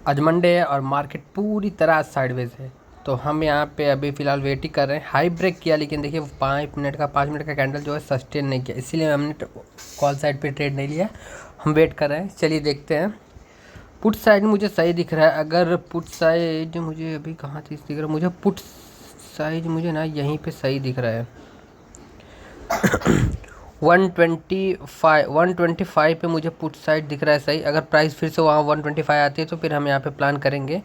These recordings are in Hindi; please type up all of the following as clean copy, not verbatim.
आज मंडे है और मार्केट पूरी तरह साइडवेज है। तो हम यहाँ पे अभी फ़िलहाल वेट ही कर रहे हैं। हाई ब्रेक किया लेकिन देखिए 5 मिनट का कैंडल जो है सस्टेन नहीं किया, इसीलिए हमने कॉल साइड पे ट्रेड नहीं लिया। हम वेट कर रहे हैं, चलिए देखते हैं। पुट साइड मुझे सही दिख रहा है। अगर पुट साइड मुझे अभी कहाँ चीज़ दिख रहा है, मुझे पुट साइड मुझे ना यहीं पे सही दिख रहा है। 125 पे मुझे पुट साइड दिख रहा है सही। अगर प्राइस फिर से वहाँ 125 आती है तो फिर हम यहाँ पे प्लान करेंगे।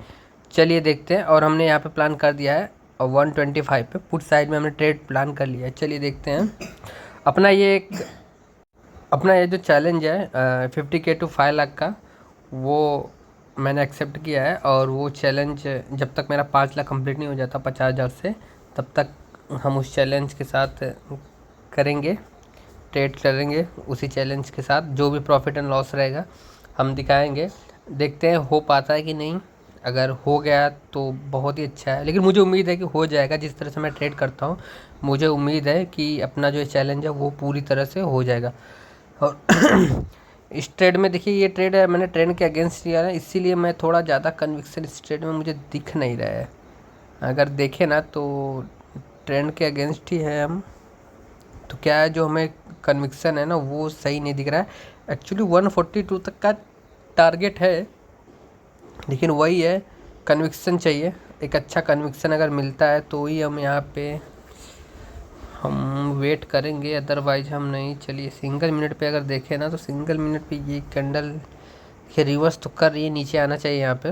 चलिए देखते हैं। और हमने यहाँ पे प्लान कर दिया है और 125 पे पुट साइड में हमने ट्रेड प्लान कर लिया है। चलिए देखते हैं। अपना ये एक अपना ये जो चैलेंज है 50K टू 5 लाख का, वो मैंने एक्सेप्ट किया है। और वो चैलेंज जब तक मेरा 5 लाख कंप्लीट नहीं हो जाता 50,000 से, तब तक हम उस चैलेंज के साथ करेंगे, ट्रेड करेंगे उसी चैलेंज के साथ। जो भी प्रॉफिट एंड लॉस रहेगा हम दिखाएंगे। देखते हैं हो पाता है कि नहीं। अगर हो गया तो बहुत ही अच्छा है, लेकिन मुझे उम्मीद है कि हो जाएगा। जिस तरह से मैं ट्रेड करता हूँ मुझे उम्मीद है कि अपना जो चैलेंज है वो पूरी तरह से हो जाएगा। और इस ट्रेड में देखिए, ये ट्रेड है मैंने ट्रेंड के अगेंस्ट लिया है, इसीलिए मैं थोड़ा ज़्यादा कन्विक्शन इस ट्रेड में मुझे दिख नहीं रहा है। अगर देखें ना तो ट्रेंड के अगेंस्ट ही है हम। तो क्या है, जो हमें कन्विक्शन है ना वो सही नहीं दिख रहा है। एक्चुअली 142 तक का टारगेट है, लेकिन वही है, कन्विक्शन चाहिए। एक अच्छा कन्विक्शन अगर मिलता है तो ही हम यहाँ पे हम वेट करेंगे, अदरवाइज हम नहीं। चलिए सिंगल मिनट पे अगर देखें ना तो सिंगल मिनट पे ये कैंडल ये रिवर्स तो कर रही है, नीचे आना चाहिए। यहाँ पे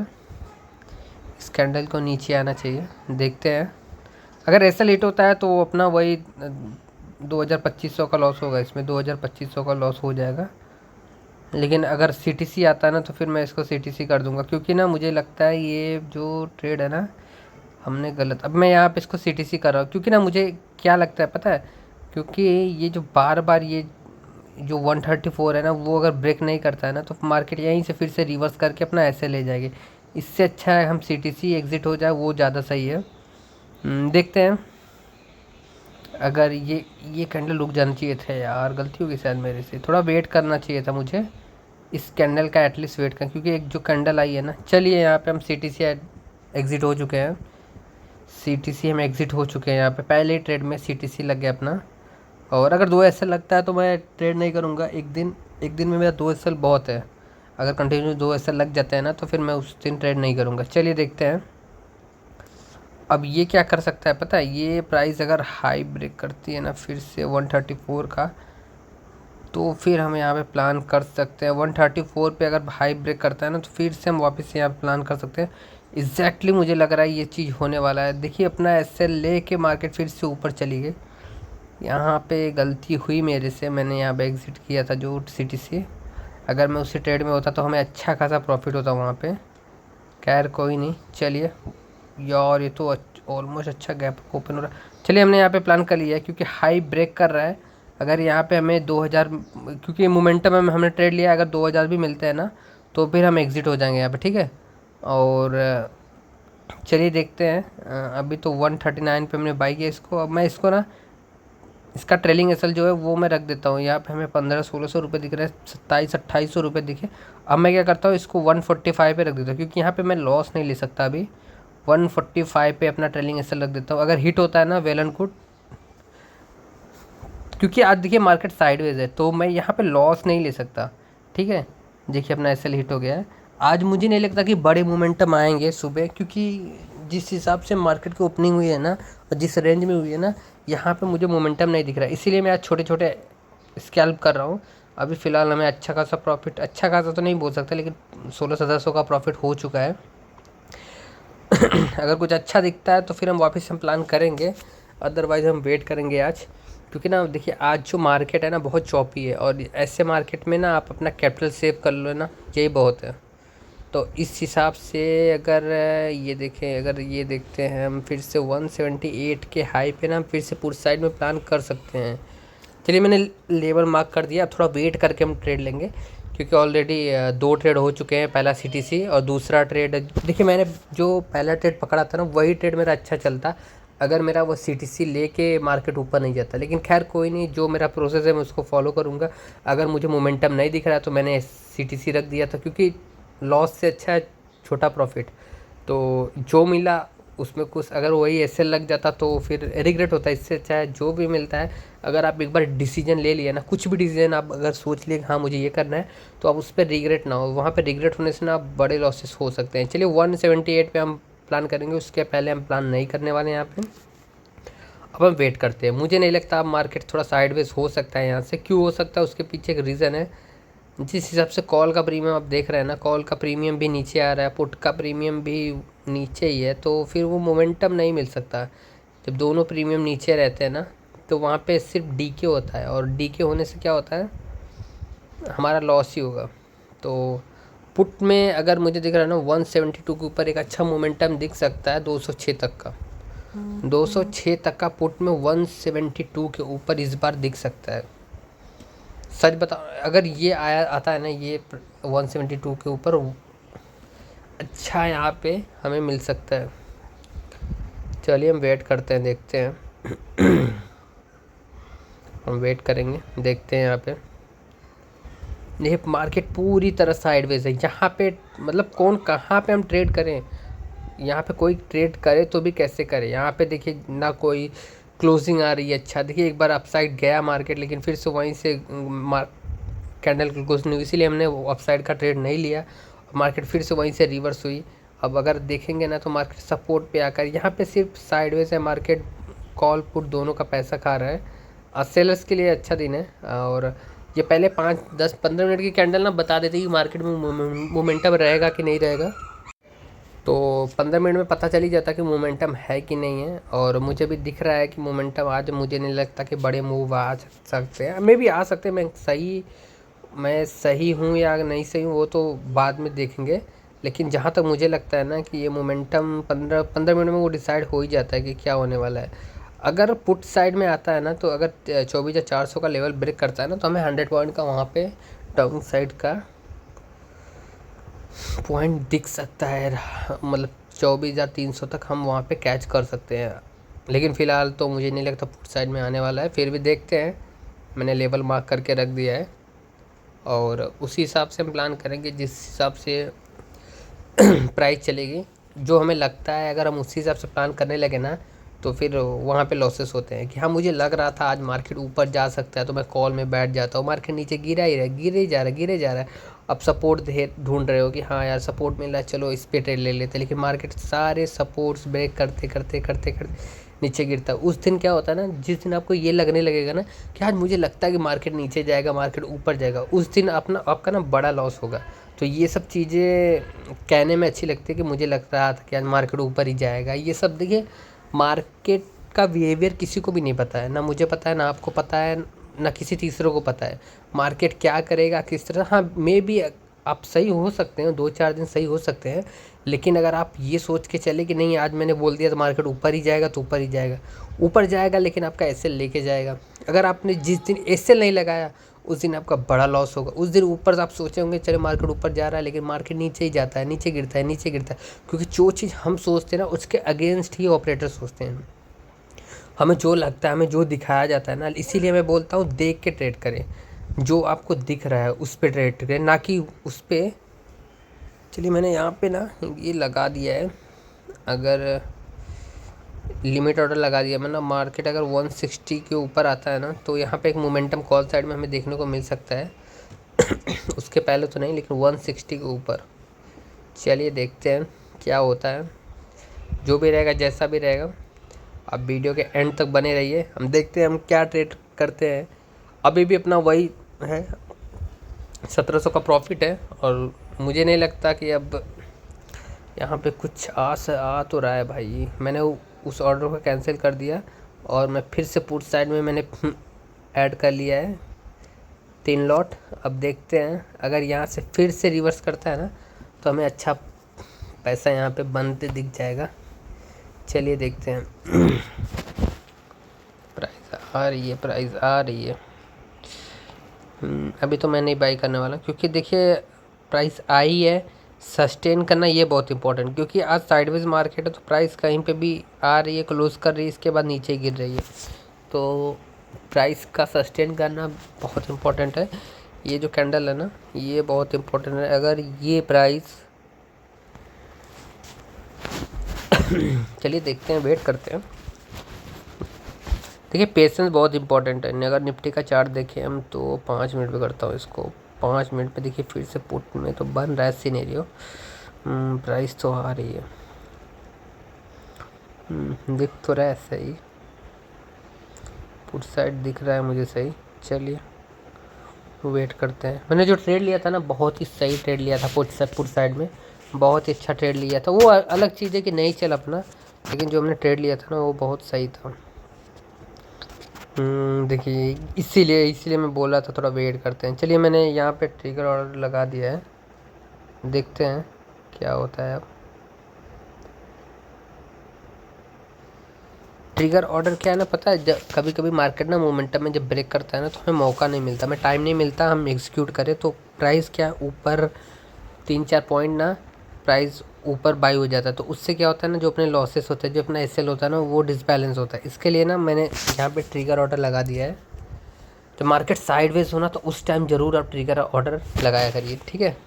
इस कैंडल को नीचे आना चाहिए, देखते हैं। अगर ऐसा लेट होता है तो अपना वही 2,2500 का लॉस होगा, इसमें 2,2500 का लॉस हो जाएगा। लेकिन अगर CTC आता है ना तो फिर मैं इसको CTC कर दूंगा, क्योंकि ना मुझे लगता है ये जो ट्रेड है ना हमने गलत। अब मैं यहाँ पे इसको CTC कर रहा हूँ क्योंकि ना मुझे क्या लगता है पता है, क्योंकि ये जो बार बार ये जो 134 है ना वो अगर ब्रेक नहीं करता है ना तो मार्केट यहीं से फिर से रिवर्स करके अपना ऐसे ले जाएगी। इससे अच्छा है हम CTC एग्ज़िट हो जाए, वो ज़्यादा सही है। देखते हैं। अगर ये कैंडल रुक जाना चाहिए था यार, गलती होगी शायद मेरे से। थोड़ा वेट करना चाहिए था मुझे इस कैंडल का, एटलीस्ट वेट कर, क्योंकि एक जो कैंडल आई है ना। चलिए यहाँ पे हम CTC एग्ज़िट हो चुके हैं। CTC हम एग्ज़िट हो चुके हैं यहाँ पे, पहले ही ट्रेड में CTC लग गया अपना। और अगर 2 SL लगता है तो मैं ट्रेड नहीं करूँगा। एक दिन में मेरा 2 SL बहुत है। अगर कंटिन्यू 2 SL लग जाते हैं ना तो फिर मैं उस दिन ट्रेड नहीं करूँगा। चलिए देखते हैं। अब ये क्या कर सकता है पता है, ये प्राइस अगर हाई ब्रेक करती है ना फिर से 134 का, तो फिर हम यहाँ पे प्लान कर सकते हैं। 134 पे अगर हाई ब्रेक करता है ना तो फिर से हम वापस से यहाँ पे प्लान कर सकते हैं। एग्जैक्टली मुझे लग रहा है ये चीज़ होने वाला है। देखिए अपना SL ले के मार्केट फिर से ऊपर चली गई। यहाँ पे गलती हुई मेरे से, मैंने यहाँ पे एग्ज़िट किया था जो CTC। अगर मैं उसी ट्रेड में होता तो हमें अच्छा खासा प्रॉफिट होता वहाँ पे। खैर कोई नहीं, चलिए। यार ये तो ऑलमोस्ट अच्छा गैप ओपन हो रहा है। चलिए हमने यहाँ पे प्लान कर लिया है, क्योंकि हाई ब्रेक कर रहा है। अगर यहाँ पे हमें 2000, क्योंकि मोमेंटम में हमने ट्रेड लिया, अगर 2000 भी मिलते हैं ना तो फिर हम एग्ज़िट हो जाएंगे यहाँ पे, ठीक है। और चलिए देखते हैं। अभी तो 139 पे हमने बाई किया इसको। अब मैं इसको ना, इसका ट्रेलिंग एसएल जो है वो मैं रख देता हूँ। यहाँ पे हमें 1500-1600 रुपये दिख रहे हैं, 2700-2800 रुपये दिखे। अब मैं क्या करता हूँ, इसको 145 पे रख देता हूँ, क्योंकि यहाँ पे मैं लॉस नहीं ले सकता अभी। 145 पे अपना ट्रेलिंग एसएल रख देता हूँ। अगर हिट होता है ना वेल एंड गुड, क्योंकि आज देखिए मार्केट साइडवेज है तो मैं यहाँ पे लॉस नहीं ले सकता, ठीक है। देखिए अपना एसएल हिट हो गया है। आज मुझे नहीं लगता कि बड़े मोमेंटम आएंगे सुबह, क्योंकि जिस हिसाब से मार्केट की ओपनिंग हुई है ना और जिस रेंज में हुई है ना, यहाँ पे मुझे मोमेंटम नहीं दिख रहा है। इसीलिए मैं आज छोटे छोटे स्कैल्प कर रहा हूँ। अभी फ़िलहाल हमें अच्छा खासा प्रॉफिट, अच्छा खासा तो नहीं बोल सकता, लेकिन 16,700 का प्रॉफिट हो चुका है। अगर कुछ अच्छा दिखता है तो फिर हम वापस हम प्लान करेंगे, अदरवाइज़ हम वेट करेंगे आज। क्योंकि ना देखिए आज जो मार्केट है ना बहुत चौपी है, और ऐसे मार्केट में ना आप अपना कैपिटल सेव कर लो ना, यही बहुत है। तो इस हिसाब से अगर ये देखें, अगर ये देखते हैं हम फिर से 178 के हाई पे ना हम फिर से पूरी साइड में प्लान कर सकते हैं। चलिए मैंने लेवल मार्क कर दिया, थोड़ा वेट करके हम ट्रेड लेंगे, क्योंकि ऑलरेडी 2 ट्रेड हो चुके हैं। पहला CTC और दूसरा ट्रेड, देखिए मैंने जो पहला ट्रेड पकड़ा था ना वही ट्रेड मेरा अच्छा चलता अगर मेरा वो CTC लेके मार्केट ऊपर नहीं जाता। लेकिन खैर कोई नहीं, जो मेरा प्रोसेस है मैं उसको फॉलो करूँगा। अगर मुझे मोमेंटम नहीं दिख रहा है तो मैंने CTC रख दिया था, क्योंकि लॉस से अच्छा है छोटा प्रॉफिट, तो जो मिला उसमें कुछ अगर वही ऐसे लग जाता तो फिर रिग्रेट होता है। इससे चाहे जो भी मिलता है, अगर आप एक बार डिसीजन ले लिए ना, कुछ भी डिसीजन आप अगर सोच लिए हाँ मुझे ये करना है, तो आप उस पर रिग्रेट ना हो। वहाँ पे रिग्रेट होने से ना आप बड़े लॉसेस हो सकते हैं। चलिए 178 पे हम प्लान करेंगे, उसके पहले हम प्लान नहीं करने वाले हैं यहाँ पे। अब हम वेट करते हैं। मुझे नहीं लगता अब मार्केट थोड़ा साइडवेज हो सकता है यहाँ से। क्यों हो सकता है उसके पीछे एक रीज़न है। जिस हिसाब से कॉल का प्रीमियम आप देख रहे हैं ना, कॉल का प्रीमियम भी नीचे आ रहा है, पुट का प्रीमियम भी नीचे ही है, तो फिर वो मोमेंटम नहीं मिल सकता। जब दोनों प्रीमियम नीचे रहते हैं ना, तो वहाँ पे सिर्फ डीके होता है, और डीके होने से क्या होता है, हमारा लॉस ही होगा। तो पुट में अगर मुझे दिख रहा है ना 172 के ऊपर एक अच्छा मोमेंटम दिख सकता है 206 तक का। 206 तक का पुट में 172 के ऊपर इस बार दिख सकता है। सच बता, अगर ये आया आता है ना ये 172 के ऊपर, अच्छा यहाँ पे हमें मिल सकता है। चलिए हम वेट करते हैं, देखते हैं। हम वेट करेंगे, देखते हैं। यहाँ पे ये मार्केट पूरी तरह साइडवेज है। यहाँ पे मतलब कौन कहाँ पे हम ट्रेड करें, यहाँ पे कोई ट्रेड करे तो भी कैसे करे। यहाँ पे देखिए ना कोई क्लोजिंग आ रही है। अच्छा देखिए, एक बार अपसाइड गया मार्केट, लेकिन फिर से वहीं से कैंडल क्लोज नहीं हुई, इसीलिए हमने अपसाइड का ट्रेड नहीं लिया। मार्केट फिर से वहीं से रिवर्स हुई। अब अगर देखेंगे ना तो मार्केट सपोर्ट पे आकर यहाँ पे सिर्फ साइडवेज है। मार्केट कॉल पुट दोनों का पैसा खा रहा है। सेलर्स के लिए अच्छा दिन है। और ये पहले 5, 10, 15 मिनट की कैंडल ना बता देती कि मार्केट में मोमेंटम रहेगा कि नहीं रहेगा। तो 15 मिनट में पता चल ही जाता कि मोमेंटम है कि नहीं है। और मुझे भी दिख रहा है कि मोमेंटम आज, मुझे नहीं लगता कि बड़े मूव आ सकते हैं। मे भी आ सकते हैं। मैं सही हूँ या नहीं सही हूँ वो तो बाद में देखेंगे। लेकिन जहाँ तक मुझे लगता है ना कि ये मोमेंटम 15 मिनट में वो डिसाइड हो ही जाता है कि क्या होने वाला है। अगर पुट साइड में आता है ना, तो अगर 24,400 का लेवल ब्रेक करता है ना, तो हमें 100 पॉइंट का वहाँ पे डाउन साइड का पॉइंट दिख सकता है। मतलब 24,300 तक हम वहाँ पे कैच कर सकते हैं। लेकिन फ़िलहाल तो मुझे नहीं लगता पुट साइड में आने वाला है। फिर भी देखते हैं, मैंने लेवल मार्क करके रख दिया है और उसी हिसाब से हम प्लान करेंगे जिस हिसाब से प्राइस चलेगी। जो हमें लगता है अगर हम उसी हिसाब से प्लान करने लगे ना, तो फिर वहाँ पे लॉसेस होते हैं। कि हाँ मुझे लग रहा था आज मार्केट ऊपर जा सकता है, तो मैं कॉल में बैठ जाता हूँ। मार्केट नीचे गिरा ही रहा है, गिरे जा रहा है। अब सपोर्ट ढूंढ रहे हो कि हाँ यार सपोर्ट मिला, चलो इस पे ट्रेड ले लेते हैं। लेकिन मार्केट सारे सपोर्ट्स ब्रेक करते करते करते करते नीचे गिरता है। उस दिन क्या होता है ना, जिस दिन आपको ये लगने लगेगा ना कि आज मुझे लगता है कि मार्केट नीचे जाएगा, मार्केट ऊपर जाएगा, उस दिन आपका ना बड़ा लॉस होगा। तो ये सब चीज़ें कहने में अच्छी लगती है कि मुझे लग रहा था कि आज मार्केट ऊपर ही जाएगा। ये सब देखिए, मार्केट का बिहेवियर किसी को भी नहीं पता है, ना मुझे पता है, ना आपको पता है, ना किसी तीसरे को पता है मार्केट क्या करेगा किस तरह। हाँ मे बी आप सही हो सकते हैं, 2-4 दिन सही हो सकते हैं। लेकिन अगर आप ये सोच के चले कि नहीं आज मैंने बोल दिया तो मार्केट ऊपर ही जाएगा, तो ऊपर ही जाएगा, ऊपर जाएगा, लेकिन आपका एसएल लेके जाएगा। अगर आपने जिस दिन एसएल नहीं लगाया उस दिन आपका बड़ा लॉस होगा। उस दिन ऊपर आप सोचे होंगे चलो मार्केट ऊपर जा रहा है, लेकिन मार्केट नीचे ही जाता है, नीचे गिरता है, नीचे गिरता है। क्योंकि जो चीज़ हम सोचते हैं ना उसके अगेंस्ट ही ऑपरेटर सोचते हैं। हमें जो लगता है, हमें जो दिखाया जाता है ना, इसीलिए मैं बोलता हूँ देख के ट्रेड करें। जो आपको दिख रहा है उस पर ट्रेड करें, ना कि उस पर। चलिए मैंने यहाँ पे ना ये लगा दिया है, अगर लिमिट ऑर्डर लगा दिया मैंने। मार्केट अगर 160 के ऊपर आता है ना, तो यहाँ पे एक मोमेंटम कॉल साइड में हमें देखने को मिल सकता है। उसके पहले तो नहीं, लेकिन 160 के ऊपर। चलिए देखते हैं क्या होता है। जो भी रहेगा, जैसा भी रहेगा, आप वीडियो के एंड तक बने रहिए। हम देखते हैं हम क्या ट्रेड करते हैं। अभी भी अपना वही है, 1700 का प्रॉफिट है। और मुझे नहीं लगता कि अब यहाँ पे कुछ आ तो रहा है भाई। मैंने उस ऑर्डर को कैंसिल कर दिया और मैं फिर से पुट साइड में मैंने ऐड कर लिया है 3 लॉट। अब देखते हैं अगर यहाँ से फिर से रिवर्स करता है ना, तो हमें अच्छा पैसा यहाँ पे बनते दिख जाएगा। चलिए देखते हैं। प्राइस आ रही है। अभी तो मैं नहीं बाई करने वाला, क्योंकि देखिए प्राइस आई है, सस्टेन करना ये बहुत इंपॉर्टेंट। क्योंकि आज साइडवेज मार्केट है, तो प्राइस कहीं पे भी आ रही है, क्लोज कर रही है, इसके बाद नीचे गिर रही है। तो प्राइस का सस्टेन करना बहुत इंपॉर्टेंट है। ये जो कैंडल है ना, ये बहुत इंपॉर्टेंट है। अगर ये प्राइस चलिए देखते हैं, वेट करते हैं। देखिए पेशेंस बहुत इंपॉर्टेंट है। अगर निफ्टी का चार्ट देखें हम तो 5 मिनट पे करता हूँ इसको। 5 मिनट पे देखिए फिर से पुट में तो बन रहा है सिनेरियो। प्राइस तो आ रही है, दिख तो रहा है सही, पुट साइड दिख रहा है मुझे सही। चलिए वेट करते हैं। मैंने जो ट्रेड लिया था ना, बहुत ही सही ट्रेड लिया था पुट साइड में, बहुत ही अच्छा ट्रेड लिया था। वो अलग चीज़ है कि नहीं चल अपना, लेकिन जो हमने ट्रेड लिया था ना वो बहुत सही था। देखिए इसीलिए मैं बोला था थोड़ा वेट करते हैं। चलिए मैंने यहाँ पे ट्रिगर ऑर्डर लगा दिया है, देखते हैं क्या होता है अब। ट्रिगर ऑर्डर क्या है ना, पता है जब कभी कभी मार्केट ना मोमेंटम में जब ब्रेक करता है ना तो हमें मौका नहीं मिलता, हमें टाइम नहीं मिलता हम एग्जीक्यूट करें। तो प्राइस क्या ऊपर 3-4 पॉइंट ना प्राइस ऊपर बाई हो जाता है, तो उससे क्या होता है ना, जो अपने लॉसेस होते हैं, जो अपना एसएल होता है ना, वो डिसबैलेंस होता है। इसके लिए ना मैंने यहाँ पे ट्रिगर ऑर्डर लगा दिया है। जब मार्केट साइडवेज होना तो उस टाइम ज़रूर आप ट्रिगर ऑर्डर लगाया करिए, ठीक है।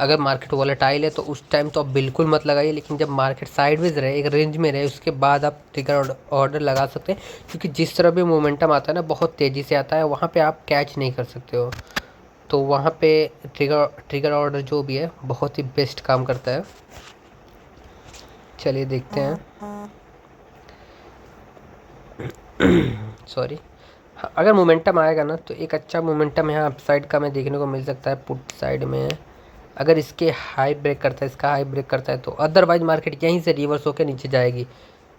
अगर मार्केट वॉलेटाइल है तो उस टाइम तो आप बिल्कुल मत लगाइए, लेकिन जब मार्केट साइडवेज रहे, एक रेंज में रहे, उसके बाद आप ट्रिगर ऑर्डर लगा सकते हैं। क्योंकि जिस तरह भी मोमेंटम आता है ना, बहुत तेज़ी से आता है, वहाँ पे आप कैच नहीं कर सकते हो। तो वहाँ पे ट्रिगर ऑर्डर जो भी है बहुत ही बेस्ट काम करता है। चलिए देखते हैं। सॉरी। अगर मोमेंटम आएगा ना तो एक अच्छा मोमेंटम यहाँ अपसाइड का हमें देखने को मिल सकता है पुट साइड में। अगर इसके हाई ब्रेक करता है, इसका हाई ब्रेक करता है, तो अदरवाइज मार्केट यहीं से रिवर्स होकर नीचे जाएगी।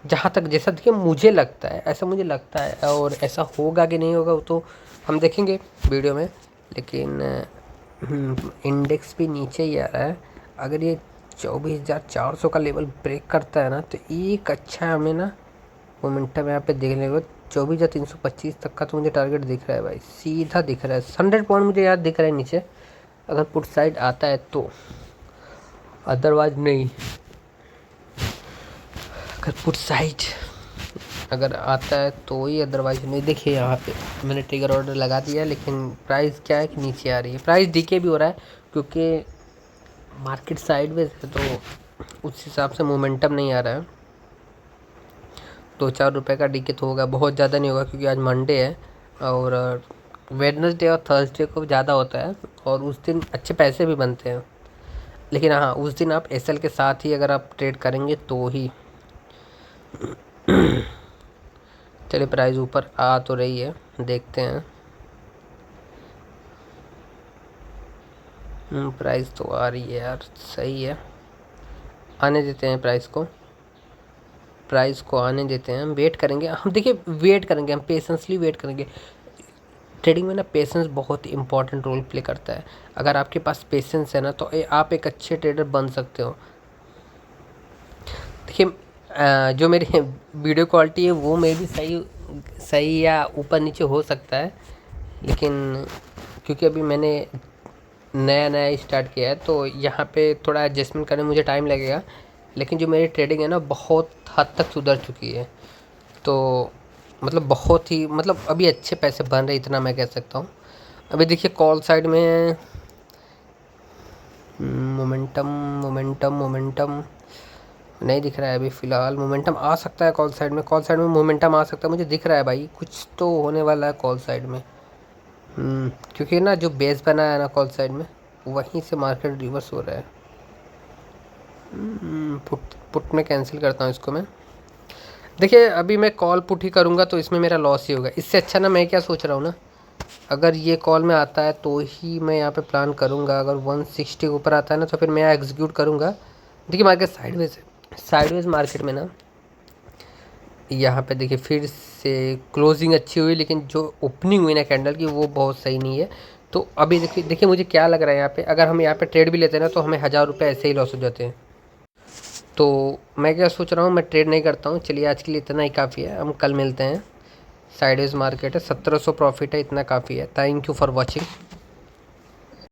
जहाँ तक जैसा देखिए मुझे लगता है, ऐसा मुझे लगता है, और ऐसा होगा कि नहीं होगा वो तो हम देखेंगे वीडियो में। लेकिन इंडेक्स भी नीचे ही आ रहा है। अगर ये 24,400 का लेवल ब्रेक करता है ना तो एक अच्छा हमें ना मोमेंटम यहाँ पे देखने को 24,325 तक का तो मुझे टारगेट दिख रहा है भाई, सीधा दिख रहा है। 100 पॉइंट मुझे याद दिख रहा है नीचे, अगर पुट साइड आता है तो, अदरवाइज नहीं। अगर पुट साइड अगर आता है तो ही, अदरवाइज नहीं। देखिए यहाँ पे मैंने ट्रिगर ऑर्डर लगा दिया, लेकिन प्राइस क्या है कि नीचे आ रही है। प्राइस डीके भी हो रहा है क्योंकि मार्केट साइडवेज है, तो उस हिसाब से मोमेंटम नहीं आ रहा है। 2-4 रुपये का डीके तो होगा, बहुत ज़्यादा नहीं होगा क्योंकि आज मंडे है, और वेडनेसडे और थर्सडे को ज़्यादा होता है, और उस दिन अच्छे पैसे भी बनते हैं। लेकिन हाँ, उस दिन आप एसएल के साथ ही अगर आप ट्रेड करेंगे तो ही। चलिए प्राइस ऊपर आ तो रही है, देखते हैं। प्राइस तो आ रही है यार, सही है, आने देते हैं प्राइस को आने देते हैं। हम वेट करेंगे, हम देखिए वेट करेंगे, हम पेशेंसली वेट करेंगे। ट्रेडिंग में ना पेशेंस बहुत इंपॉर्टेंट रोल प्ले करता है। अगर आपके पास पेशेंस है ना तो आप एक अच्छे ट्रेडर बन सकते हो। देखिए जो मेरी वीडियो क्वालिटी है वो मे भी सही या ऊपर नीचे हो सकता है, लेकिन क्योंकि अभी मैंने नया स्टार्ट किया है तो यहाँ पे थोड़ा एडजस्टमेंट करने में मुझे टाइम लगेगा। लेकिन जो मेरी ट्रेडिंग है ना बहुत हद तक सुधर चुकी है, तो मतलब बहुत ही, मतलब अभी अच्छे पैसे बन रहे, इतना मैं कह सकता हूँ। अभी देखिए कॉल साइड में मोमेंटम नहीं दिख रहा है अभी फ़िलहाल। मोमेंटम आ सकता है कॉल साइड में मोमेंटम आ सकता है, मुझे दिख रहा है भाई कुछ तो होने वाला है कॉल साइड में। क्योंकि ना जो बेस बना है ना कॉल साइड में, वहीं से मार्केट रिवर्स हो रहा है। पुट में कैंसिल करता हूँ इसको मैं। देखिए अभी मैं कॉल पुट ही करूँगा तो इसमें मेरा लॉस ही होगा। इससे अच्छा ना मैं क्या सोच रहा हूँ ना, अगर ये कॉल में आता है तो ही मैं यहाँ पे प्लान करूँगा। अगर 160 के ऊपर आता है ना तो फिर मैं यहाँ एग्जीक्यूट करूँगा। देखिए मार्केट साइडवेज मार्केट में ना, यहाँ पे देखिए फिर से क्लोजिंग अच्छी हुई, लेकिन जो ओपनिंग हुई ना कैंडल की वो बहुत सही नहीं है। तो अभी देखिए मुझे क्या लग रहा है, यहाँ पे अगर हम यहाँ पे ट्रेड भी लेते हैं ना तो हमें 1000 रुपये ऐसे ही लॉस हो जाते हैं। तो मैं क्या सोच रहा हूँ, मैं ट्रेड नहीं करता हूँ। चलिए आज के लिए इतना ही काफ़ी है, हम कल मिलते हैं। साइडवेज मार्केट है, 1700 प्रॉफिट है, इतना काफ़ी है। Thank you for watching.